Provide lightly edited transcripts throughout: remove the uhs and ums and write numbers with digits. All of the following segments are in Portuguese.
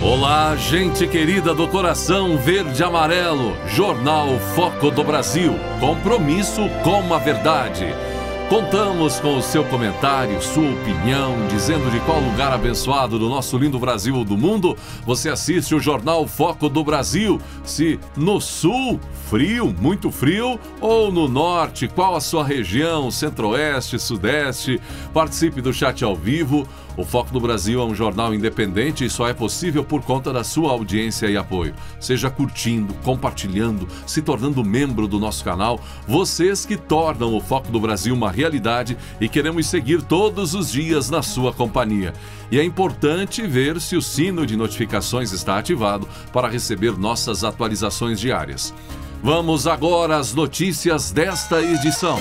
Olá, gente querida do coração verde e amarelo, Jornal Foco do Brasil, compromisso com a verdade. Contamos com o seu comentário, sua opinião, dizendo de qual lugar abençoado do nosso lindo Brasil ou do mundo você assiste o Jornal Foco do Brasil. Se no sul, frio, muito frio, ou no norte, qual a sua região, centro-oeste, sudeste. Participe do chat ao vivo. O Foco do Brasil é um jornal independente e só é possível por conta da sua audiência e apoio. Seja curtindo, compartilhando, se tornando membro do nosso canal. Vocês que tornam o Foco do Brasil uma realidade e queremos seguir todos os dias na sua companhia. E é importante ver se o sino de notificações está ativado para receber nossas atualizações diárias. Vamos agora às notícias desta edição.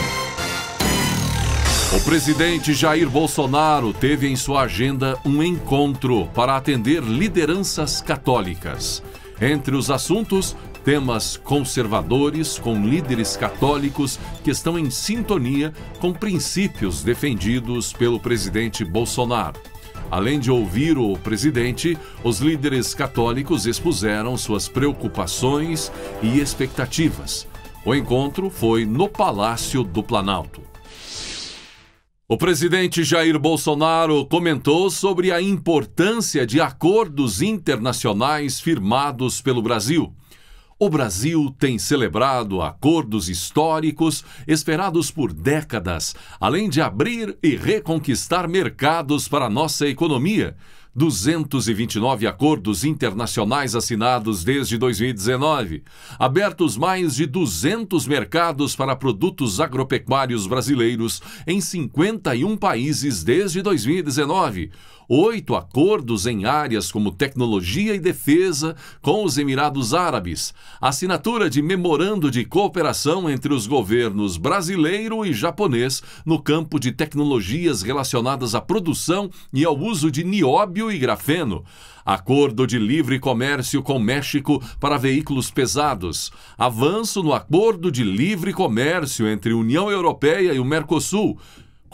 O presidente Jair Bolsonaro teve em sua agenda um encontro para atender lideranças católicas. Entre os assuntos, temas conservadores com líderes católicos que estão em sintonia com princípios defendidos pelo presidente Bolsonaro. Além de ouvir o presidente, os líderes católicos expuseram suas preocupações e expectativas. O encontro foi no Palácio do Planalto. O presidente Jair Bolsonaro comentou sobre a importância de acordos internacionais firmados pelo Brasil. O Brasil tem celebrado acordos históricos esperados por décadas, além de abrir e reconquistar mercados para nossa economia. 229 acordos internacionais assinados desde 2019, abertos mais de 200 mercados para produtos agropecuários brasileiros em 51 países desde 2019, 8 acordos em áreas como tecnologia e defesa com os Emirados Árabes, assinatura de memorando de cooperação entre os governos brasileiro e japonês no campo de tecnologias relacionadas à produção e ao uso de nióbio e grafeno, acordo de livre comércio com México para veículos pesados, avanço no acordo de livre comércio entre a União Europeia e o Mercosul,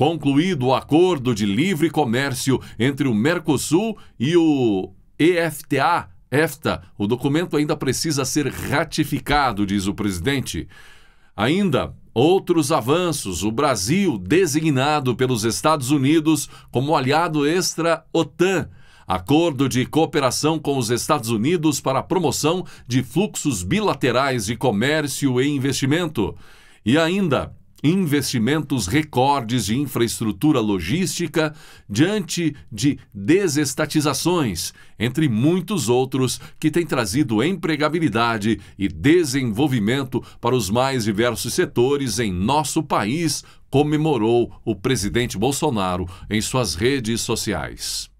concluído o acordo de livre comércio entre o Mercosul e o EFTA, o documento ainda precisa ser ratificado, diz o presidente. Ainda outros avanços, o Brasil designado pelos Estados Unidos como aliado extra-OTAN, acordo de cooperação com os Estados Unidos para a promoção de fluxos bilaterais de comércio e investimento. E ainda investimentos recordes de infraestrutura logística diante de desestatizações, entre muitos outros que têm trazido empregabilidade e desenvolvimento para os mais diversos setores em nosso país, comemorou o presidente Bolsonaro em suas redes sociais.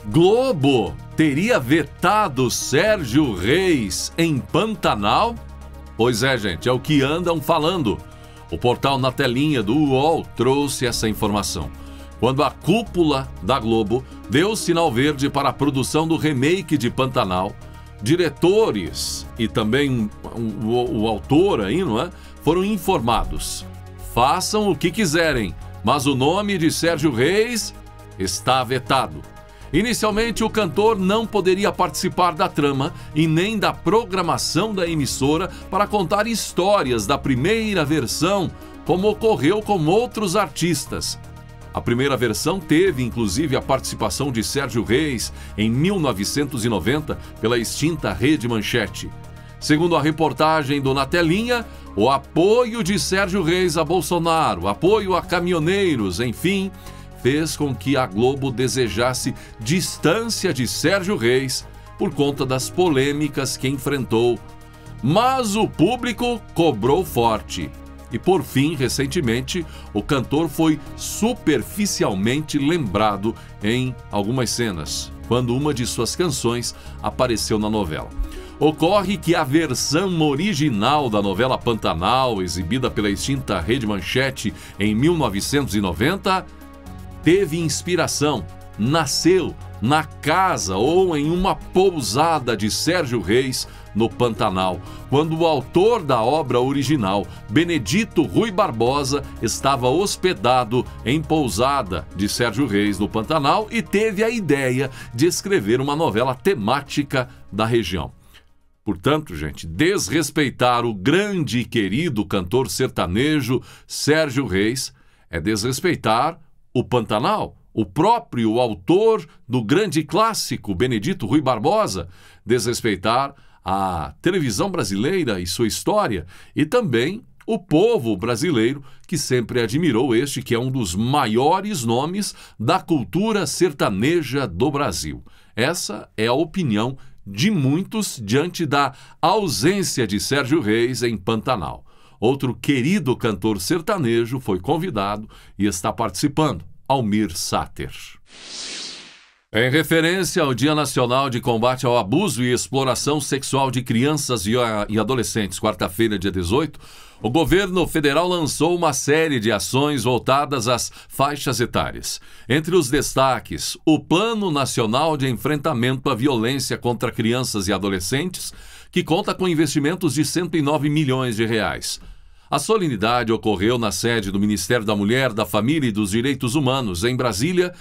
Globo teria vetado Sérgio Reis em Pantanal? Pois é, gente, é o que andam falando. O portal Na Telinha do UOL trouxe essa informação. Quando a cúpula da Globo deu sinal verde para a produção do remake de Pantanal, diretores e também o autor aí, não é? Foram informados. Façam o que quiserem, mas o nome de Sérgio Reis está vetado. Inicialmente, o cantor não poderia participar da trama e nem da programação da emissora para contar histórias da primeira versão, como ocorreu com outros artistas. A primeira versão teve, inclusive, a participação de Sérgio Reis em 1990 pela extinta Rede Manchete. Segundo a reportagem do Na Telinha, o apoio de Sérgio Reis a Bolsonaro, apoio a caminhoneiros, enfim, fez com que a Globo desejasse distância de Sérgio Reis por conta das polêmicas que enfrentou. Mas o público cobrou forte. E por fim, recentemente, o cantor foi superficialmente lembrado em algumas cenas, quando uma de suas canções apareceu na novela. Ocorre que a versão original da novela Pantanal, exibida pela extinta Rede Manchete em 1990, teve inspiração, nasceu na casa ou em uma pousada de Sérgio Reis no Pantanal, quando o autor da obra original, Benedito Rui Barbosa, estava hospedado em pousada de Sérgio Reis, no Pantanal, e teve a ideia de escrever uma novela temática da região. Portanto, gente, desrespeitar o grande e querido cantor sertanejo Sérgio Reis é desrespeitar o Pantanal, o próprio autor do grande clássico Benedito Rui Barbosa, desrespeitar a televisão brasileira e sua história, e também o povo brasileiro, que sempre admirou este, que é um dos maiores nomes da cultura sertaneja do Brasil. Essa é a opinião de muitos diante da ausência de Sérgio Reis em Pantanal. Outro querido cantor sertanejo foi convidado e está participando, Almir Sater. Em referência ao Dia Nacional de Combate ao Abuso e Exploração Sexual de Crianças e Adolescentes, quarta-feira, dia 18, o governo federal lançou uma série de ações voltadas às faixas etárias. Entre os destaques, o Plano Nacional de Enfrentamento à Violência contra Crianças e Adolescentes, que conta com investimentos de 109 milhões de reais. A solenidade ocorreu na sede do Ministério da Mulher, da Família e dos Direitos Humanos, em Brasília.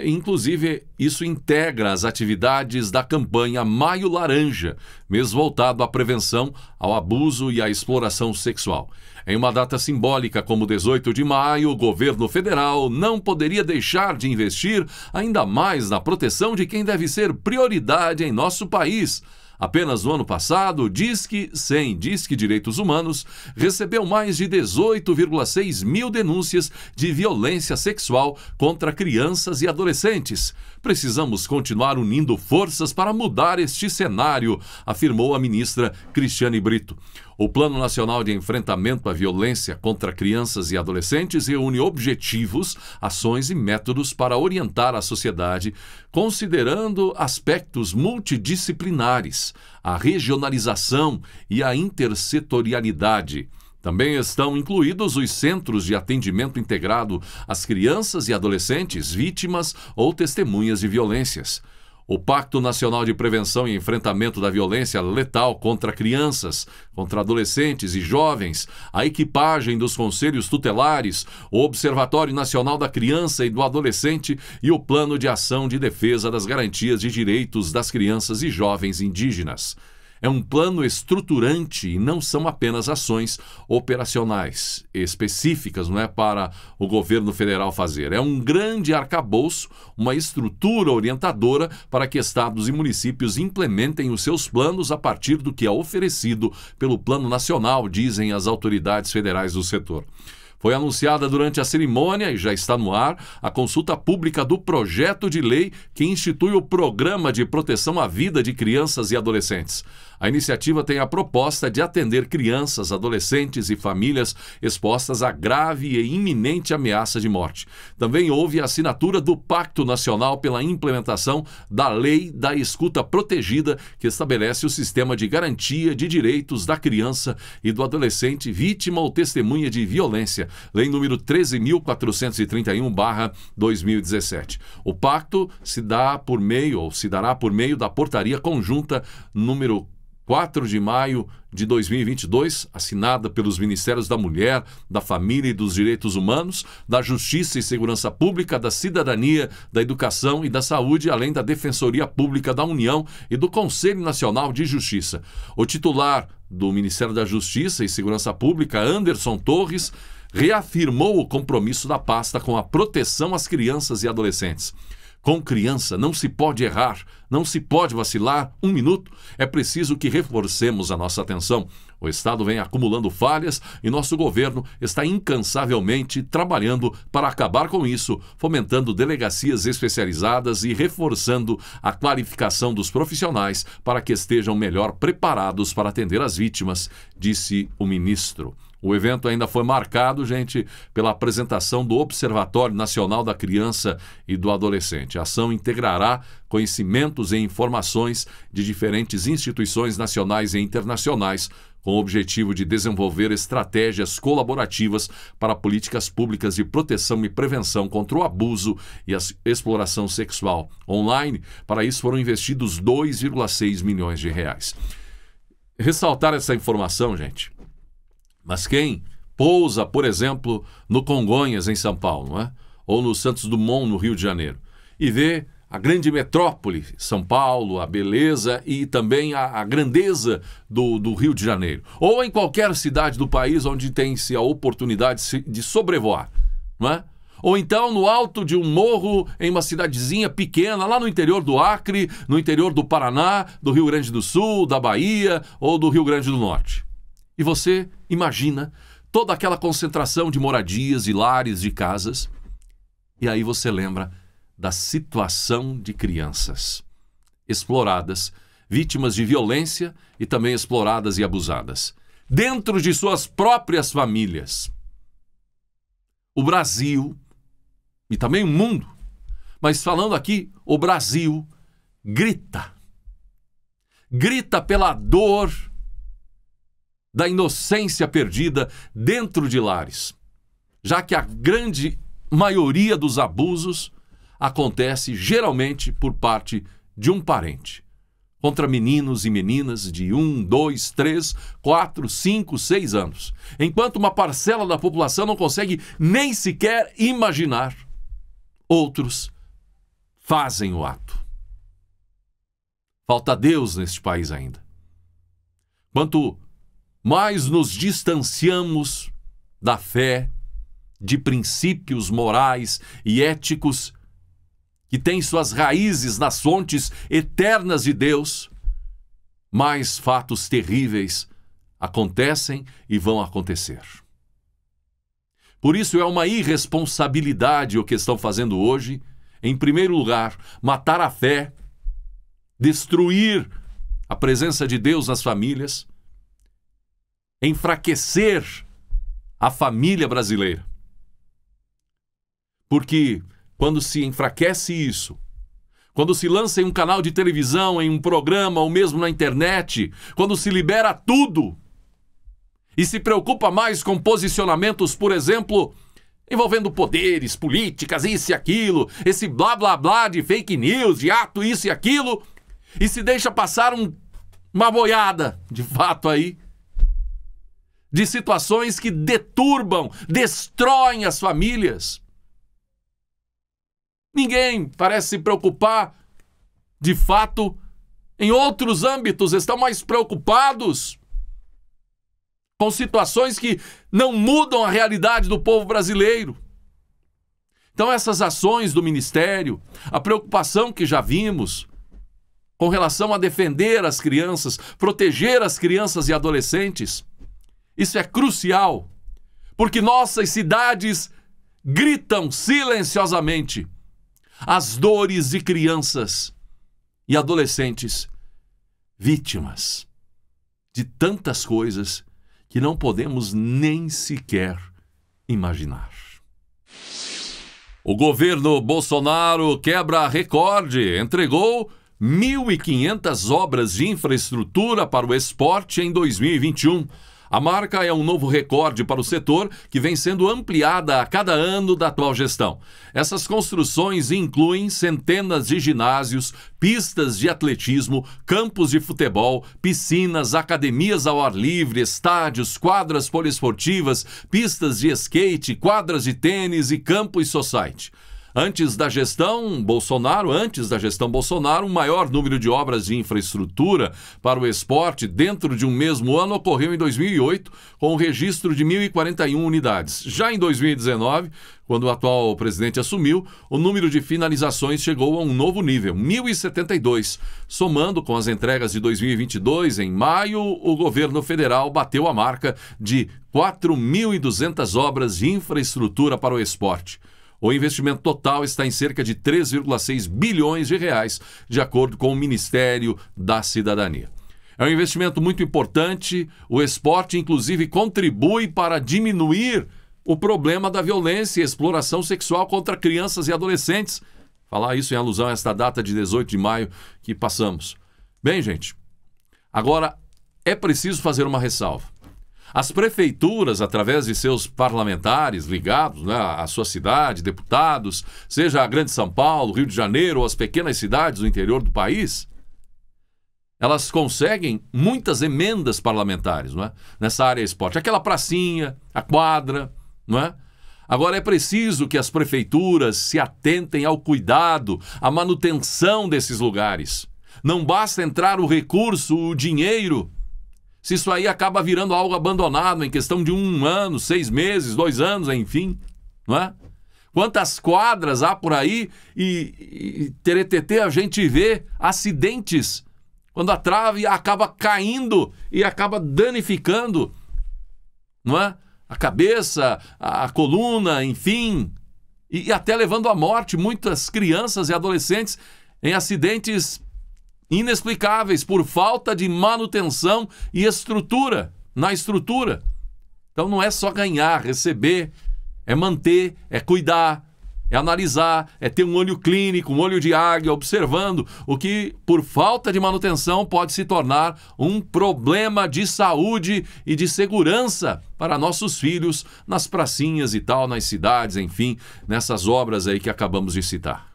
Inclusive, isso integra as atividades da campanha Maio Laranja, mês voltado à prevenção ao abuso e à exploração sexual. Em uma data simbólica como 18 de maio, o governo federal não poderia deixar de investir ainda mais na proteção de quem deve ser prioridade em nosso país. Apenas no ano passado, o Disque 100, Disque Direitos Humanos, recebeu mais de 18,6 mil denúncias de violência sexual contra crianças e adolescentes. Precisamos continuar unindo forças para mudar este cenário, afirmou a ministra Cristiane Brito. O Plano Nacional de Enfrentamento à Violência contra Crianças e Adolescentes reúne objetivos, ações e métodos para orientar a sociedade, considerando aspectos multidisciplinares, a regionalização e a intersetorialidade. Também estão incluídos os Centros de Atendimento Integrado às Crianças e Adolescentes vítimas ou testemunhas de violências. O Pacto Nacional de Prevenção e Enfrentamento da Violência Letal contra Crianças, contra Adolescentes e Jovens, a equipagem dos Conselhos Tutelares, o Observatório Nacional da Criança e do Adolescente e o Plano de Ação de Defesa das Garantias de Direitos das Crianças e Jovens Indígenas. É um plano estruturante e não são apenas ações operacionais específicas, não é para o governo federal fazer. É um grande arcabouço, uma estrutura orientadora para que estados e municípios implementem os seus planos a partir do que é oferecido pelo Plano Nacional, dizem as autoridades federais do setor. Foi anunciada durante a cerimônia, e já está no ar, a consulta pública do projeto de lei que institui o Programa de Proteção à Vida de Crianças e Adolescentes. A iniciativa tem a proposta de atender crianças, adolescentes e famílias expostas a grave e iminente ameaça de morte. Também houve a assinatura do Pacto Nacional pela implementação da Lei da Escuta Protegida, que estabelece o sistema de garantia de direitos da criança e do adolescente vítima ou testemunha de violência, Lei número 13.431/2017. O pacto se dará por meio da Portaria Conjunta número 4 de maio de 2022, assinada pelos Ministérios da Mulher, da Família e dos Direitos Humanos, da Justiça e Segurança Pública, da Cidadania, da Educação e da Saúde, além da Defensoria Pública da União e do Conselho Nacional de Justiça. O titular do Ministério da Justiça e Segurança Pública, Anderson Torres, reafirmou o compromisso da pasta com a proteção às crianças e adolescentes. Com criança não se pode errar, não se pode vacilar um minuto. É preciso que reforcemos a nossa atenção. O Estado vem acumulando falhas e nosso governo está incansavelmente trabalhando para acabar com isso, fomentando delegacias especializadas e reforçando a qualificação dos profissionais para que estejam melhor preparados para atender as vítimas, disse o ministro. O evento ainda foi marcado, gente, pela apresentação do Observatório Nacional da Criança e do Adolescente. A ação integrará conhecimentos e informações de diferentes instituições nacionais e internacionais, com o objetivo de desenvolver estratégias colaborativas para políticas públicas de proteção e prevenção contra o abuso e a exploração sexual. Online, para isso foram investidos 2,6 milhões de reais. ressaltar essa informação, gente. Mas quem pousa, por exemplo, no Congonhas, em São Paulo, não é? Ou no Santos Dumont, no Rio de Janeiro, e vê a grande metrópole, São Paulo, a beleza e também a grandeza do Rio de Janeiro, ou em qualquer cidade do país onde tem-se a oportunidade de sobrevoar, não é? Ou então no alto de um morro em uma cidadezinha pequena, lá no interior do Acre, no interior do Paraná, do Rio Grande do Sul, da Bahia ou do Rio Grande do Norte. E você imagina toda aquela concentração de moradias e lares de casas, e aí você lembra da situação de crianças exploradas, vítimas de violência e também exploradas e abusadas, dentro de suas próprias famílias. O Brasil, e também o mundo, mas falando aqui, o Brasil grita. Grita pela dor da inocência perdida dentro de lares, já que a grande maioria dos abusos acontece geralmente por parte de um parente, contra meninos e meninas de 1, 2, 3, 4, 5, 6 anos, enquanto uma parcela da população não consegue nem sequer imaginar. Outros fazem o ato. Falta Deus neste país ainda. Quanto mais nos distanciamos da fé, de princípios morais e éticos que têm suas raízes nas fontes eternas de Deus, mais fatos terríveis acontecem e vão acontecer. Por isso é uma irresponsabilidade o que estão fazendo hoje. Em primeiro lugar, matar a fé, destruir a presença de Deus nas famílias, enfraquecer a família brasileira. Porque quando se enfraquece isso, quando se lança em um canal de televisão, em um programa ou mesmo na internet, quando se libera tudo e se preocupa mais com posicionamentos, por exemplo, envolvendo poderes, políticas, isso e aquilo, esse blá blá blá de fake news, de ato isso e aquilo, e se deixa passar uma boiada, de fato aí, de situações que deturbam, destroem as famílias. Ninguém parece se preocupar, de fato, em outros âmbitos, estão mais preocupados com situações que não mudam a realidade do povo brasileiro. Então essas ações do Ministério, a preocupação que já vimos com relação a defender as crianças, proteger as crianças e adolescentes, isso é crucial, porque nossas cidades gritam silenciosamente as dores de crianças e adolescentes vítimas de tantas coisas que não podemos nem sequer imaginar. O governo Bolsonaro quebra recorde, entregou 1.500 obras de infraestrutura para o esporte em 2021. A marca é um novo recorde para o setor que vem sendo ampliada a cada ano da atual gestão. Essas construções incluem centenas de ginásios, pistas de atletismo, campos de futebol, piscinas, academias ao ar livre, estádios, quadras poliesportivas, pistas de skate, quadras de tênis e campos society. Antes da gestão Bolsonaro, o maior número de obras de infraestrutura para o esporte dentro de um mesmo ano ocorreu em 2008, com o registro de 1.041 unidades. Já em 2019, quando o atual presidente assumiu, o número de finalizações chegou a um novo nível, 1.072. Somando com as entregas de 2022, em maio, o governo federal bateu a marca de 4.200 obras de infraestrutura para o esporte. O investimento total está em cerca de 3,6 bilhões de reais, de acordo com o Ministério da Cidadania. É um investimento muito importante. O esporte, inclusive, contribui para diminuir o problema da violência e exploração sexual contra crianças e adolescentes. Falar isso em alusão a esta data de 18 de maio que passamos. Bem, gente, agora é preciso fazer uma ressalva. As prefeituras, através de seus parlamentares ligados, né, à sua cidade, deputados, seja a Grande São Paulo, Rio de Janeiro ou as pequenas cidades do interior do país, elas conseguem muitas emendas parlamentares, não é? Nessa área esporte. Aquela pracinha, a quadra, não é? Agora é preciso que as prefeituras se atentem ao cuidado, à manutenção desses lugares. Não basta entrar o recurso, o dinheiro, se isso aí acaba virando algo abandonado em questão de 1 ano, 6 meses, 2 anos, enfim, não é? Quantas quadras há por aí e teretetê, a gente vê acidentes quando a trave acaba caindo e acaba danificando, não é? A cabeça, a coluna, enfim, e até levando à morte muitas crianças e adolescentes em acidentes inexplicáveis por falta de manutenção e estrutura, na estrutura. Então não é só ganhar, receber, é manter, é cuidar, é analisar, é ter um olho clínico, um olho de águia, observando o que, por falta de manutenção, pode se tornar um problema de saúde e de segurança para nossos filhos nas pracinhas e tal, nas cidades, enfim, nessas obras aí que acabamos de citar.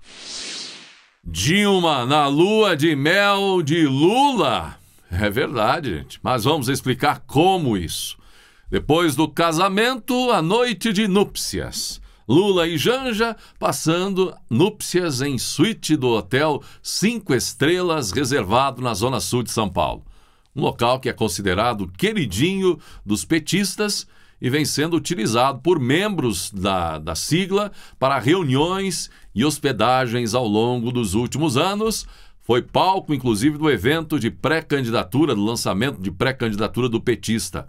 Dilma na lua de mel de Lula. É verdade, gente, mas vamos explicar como isso. Depois do casamento, a noite de núpcias. Lula e Janja passando núpcias em suíte do hotel 5 estrelas reservado na Zona Sul de São Paulo. Um local que é considerado queridinho dos petistas e vem sendo utilizado por membros da sigla para reuniões e hospedagens ao longo dos últimos anos. Foi palco, inclusive, do evento de pré-candidatura, do lançamento de pré-candidatura do petista.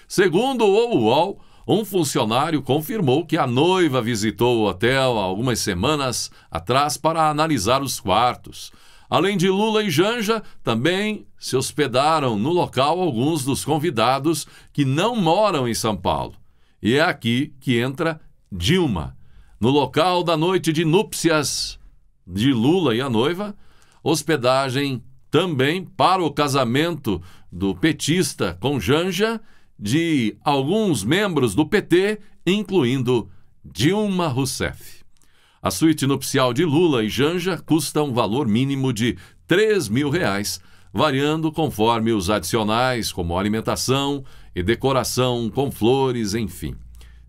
Segundo o UOL, um funcionário confirmou que a noiva visitou o hotel há algumas semanas atrás para analisar os quartos. Além de Lula e Janja, também se hospedaram no local alguns dos convidados que não moram em São Paulo. E é aqui que entra Dilma. No local da noite de núpcias de Lula e a noiva, hospedagem também para o casamento do petista com Janja, de alguns membros do PT, incluindo Dilma Rousseff. A suíte nupcial de Lula e Janja custa um valor mínimo de R$3.000, variando conforme os adicionais, como alimentação e decoração com flores, enfim.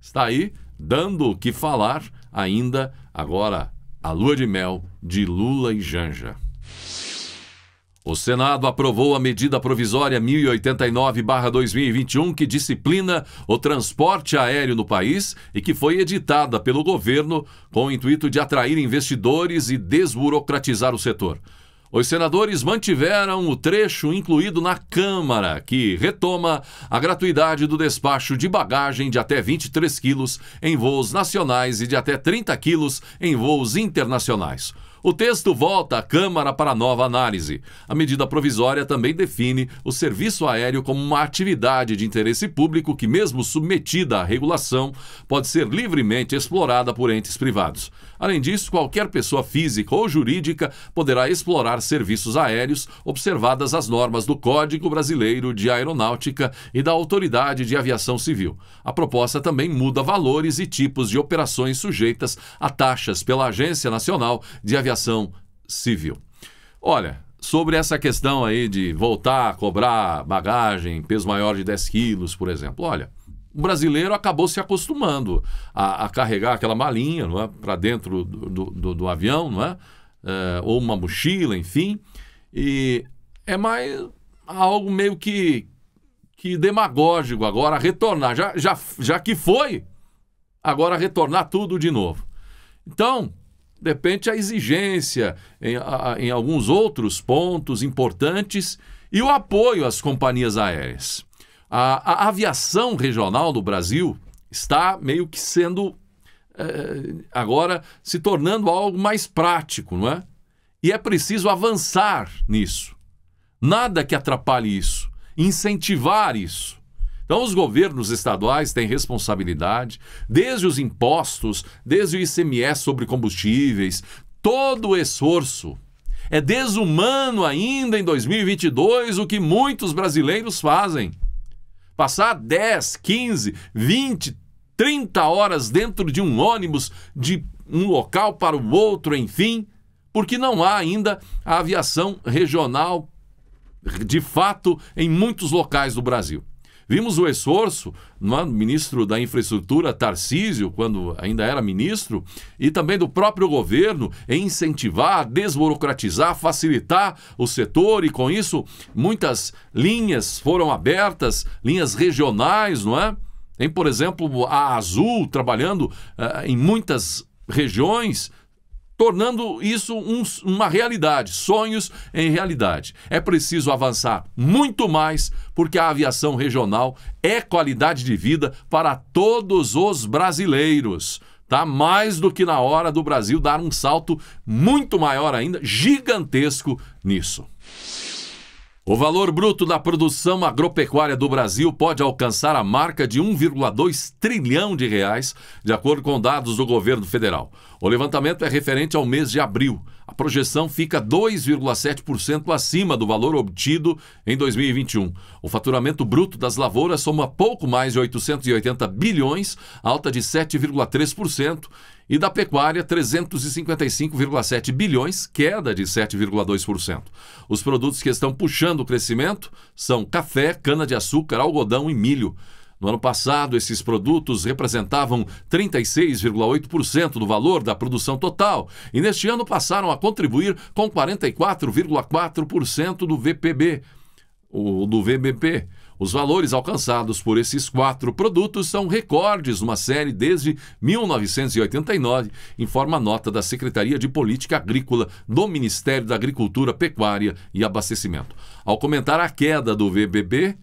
Está aí, dando o que falar ainda agora a lua de mel de Lula e Janja. O Senado aprovou a medida provisória 1089/2021 que disciplina o transporte aéreo no país e que foi editada pelo governo com o intuito de atrair investidores e desburocratizar o setor. Os senadores mantiveram o trecho incluído na Câmara, que retoma a gratuidade do despacho de bagagem de até 23 quilos em voos nacionais e de até 30 quilos em voos internacionais. O texto volta à Câmara para nova análise. A medida provisória também define o serviço aéreo como uma atividade de interesse público que, mesmo submetida à regulação, pode ser livremente explorada por entes privados. Além disso, qualquer pessoa física ou jurídica poderá explorar serviços aéreos, observadas as normas do Código Brasileiro de Aeronáutica e da Autoridade de Aviação Civil. A proposta também muda valores e tipos de operações sujeitas a taxas pela Agência Nacional de Aviação Civil. Olha, sobre essa questão aí de voltar a cobrar bagagem, peso maior de 10 quilos, por exemplo, olha, o brasileiro acabou se acostumando a carregar aquela malinha, não é, para dentro do avião, não é? Ou uma mochila, enfim, e é mais algo meio que demagógico agora retornar, já que foi, agora retornar tudo de novo. Então, depende a exigência em alguns outros pontos importantes e o apoio às companhias aéreas. A aviação regional do Brasil está meio que sendo, agora, se tornando algo mais prático, não é? E é preciso avançar nisso. Nada que atrapalhe isso. Incentivar isso. Então, os governos estaduais têm responsabilidade, desde os impostos, desde o ICMS sobre combustíveis, todo o esforço. É desumano ainda em 2022 o que muitos brasileiros fazem. Passar 10, 15, 20, 30 horas dentro de um ônibus de um local para o outro, enfim, porque não há ainda a aviação regional de fato em muitos locais do Brasil. Vimos o esforço do ministro da Infraestrutura, Tarcísio, quando ainda era ministro, e também do próprio governo em incentivar, desburocratizar, facilitar o setor, e com isso muitas linhas foram abertas, linhas regionais, não é? Tem, por exemplo, a Azul trabalhando em muitas regiões, tornando isso uma realidade, sonhos em realidade. É preciso avançar muito mais, porque a aviação regional é qualidade de vida para todos os brasileiros. Tá mais do que na hora do Brasil dar um salto muito maior ainda, gigantesco nisso. O valor bruto da produção agropecuária do Brasil pode alcançar a marca de 1,2 trilhão de reais, de acordo com dados do governo federal. O levantamento é referente ao mês de abril. A projeção fica 2,7% acima do valor obtido em 2021. O faturamento bruto das lavouras soma pouco mais de 880 bilhões, alta de 7,3%, e da pecuária 355,7 bilhões, queda de 7,2%. Os produtos que estão puxando o crescimento são café, cana-de-açúcar, algodão e milho. No ano passado, esses produtos representavam 36,8% do valor da produção total e neste ano passaram a contribuir com 44,4% do VPB, do VBP. Os valores alcançados por esses 4 produtos são recordes numa série desde 1989, informa a nota da Secretaria de Política Agrícola do Ministério da Agricultura, Pecuária e Abastecimento. Ao comentar a queda do VBB,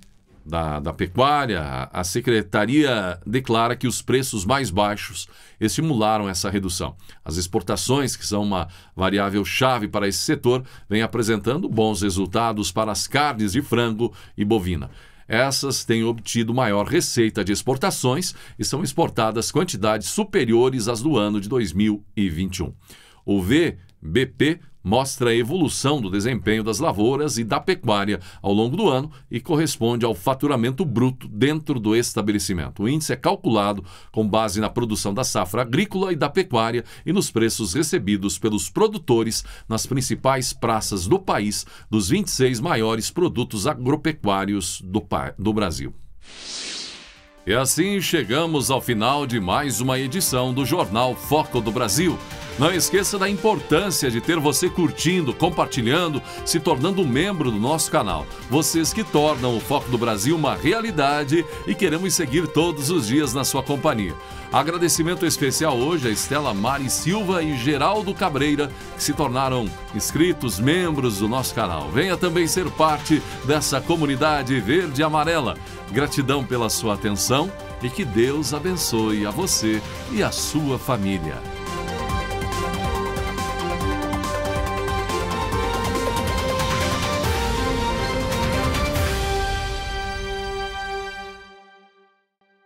da pecuária, a secretaria declara que os preços mais baixos estimularam essa redução. As exportações, que são uma variável chave para esse setor, vêm apresentando bons resultados para as carnes de frango e bovina. Essas têm obtido maior receita de exportações e são exportadas quantidades superiores às do ano de 2021. O VBP mostra a evolução do desempenho das lavouras e da pecuária ao longo do ano e corresponde ao faturamento bruto dentro do estabelecimento. O índice é calculado com base na produção da safra agrícola e da pecuária e nos preços recebidos pelos produtores nas principais praças do país dos 26 maiores produtos agropecuários do Brasil. E assim chegamos ao final de mais uma edição do Jornal Foco do Brasil. Não esqueça da importância de ter você curtindo, compartilhando, se tornando um membro do nosso canal. Vocês que tornam o Foco do Brasil uma realidade e queremos seguir todos os dias na sua companhia. Agradecimento especial hoje a Estela Mari Silva e Geraldo Cabreira, que se tornaram inscritos, membros do nosso canal. Venha também ser parte dessa comunidade verde e amarela. Gratidão pela sua atenção e que Deus abençoe a você e a sua família.